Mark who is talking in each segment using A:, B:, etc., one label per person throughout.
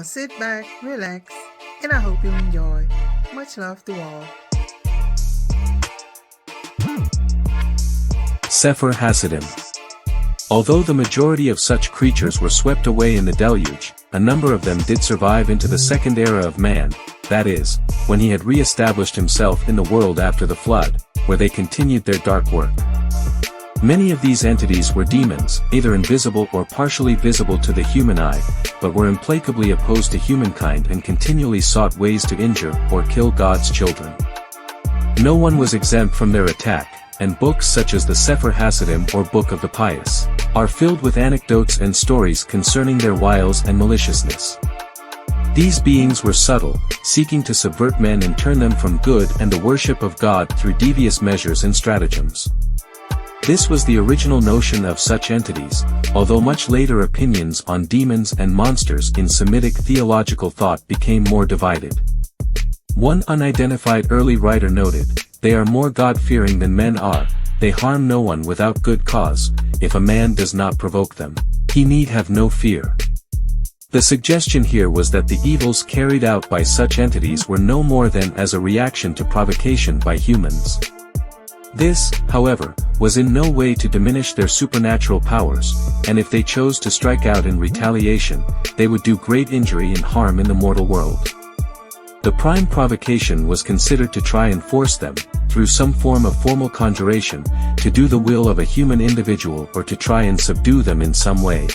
A: sit back, relax, and I hope you enjoy. Much love to all.
B: Sefer Hasidim. Although the majority of such creatures were swept away in the deluge, a number of them did survive into the second era of man, that is, when he had re-established himself in the world after the flood, where they continued their dark work. Many of these entities were demons, either invisible or partially visible to the human eye, but were implacably opposed to humankind and continually sought ways to injure or kill God's children. No one was exempt from their attack, and books such as the Sefer Hasidim or Book of the Pious are filled with anecdotes and stories concerning their wiles and maliciousness. These beings were subtle, seeking to subvert men and turn them from good and the worship of God through devious measures and stratagems. This was the original notion of such entities, although much later opinions on demons and monsters in Semitic theological thought became more divided. One unidentified early writer noted, "They are more God-fearing than men are, they harm no one without good cause, if a man does not provoke them, he need have no fear." The suggestion here was that the evils carried out by such entities were no more than as a reaction to provocation by humans. This, however, was in no way to diminish their supernatural powers, and if they chose to strike out in retaliation, they would do great injury and harm in the mortal world. The prime provocation was considered to try and force them, through some form of formal conjuration, to do the will of a human individual or to try and subdue them in some way.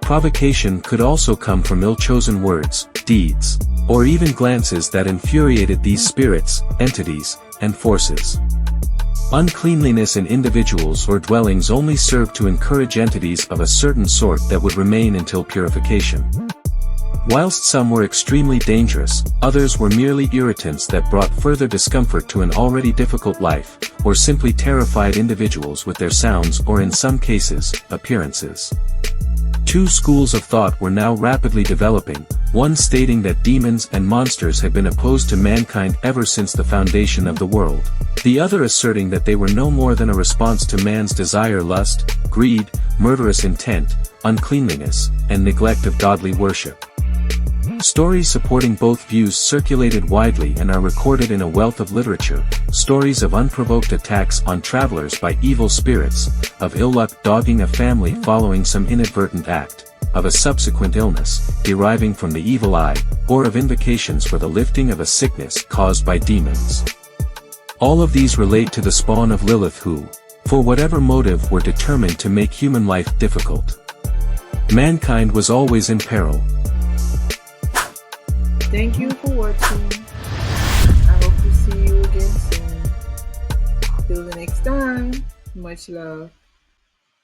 B: Provocation could also come from ill-chosen words, deeds, or even glances that infuriated these spirits, entities, and forces. Uncleanliness in individuals or dwellings only served to encourage entities of a certain sort that would remain until purification. Whilst some were extremely dangerous, others were merely irritants that brought further discomfort to an already difficult life, or simply terrified individuals with their sounds or in some cases, appearances. Two schools of thought were now rapidly developing, one stating that demons and monsters had been opposed to mankind ever since the foundation of the world, the other asserting that they were no more than a response to man's desire, lust, greed, murderous intent, uncleanliness, and neglect of godly worship. Stories supporting both views circulated widely and are recorded in a wealth of literature, stories of unprovoked attacks on travelers by evil spirits, of ill luck dogging a family following some inadvertent act, of a subsequent illness, deriving from the evil eye, or of invocations for the lifting of a sickness caused by demons. All of these relate to the spawn of Lilith who, for whatever motive, were determined to make human life difficult. Mankind was always in peril.
A: Thank you for watching. I hope to see you again soon. Till the next time, much love.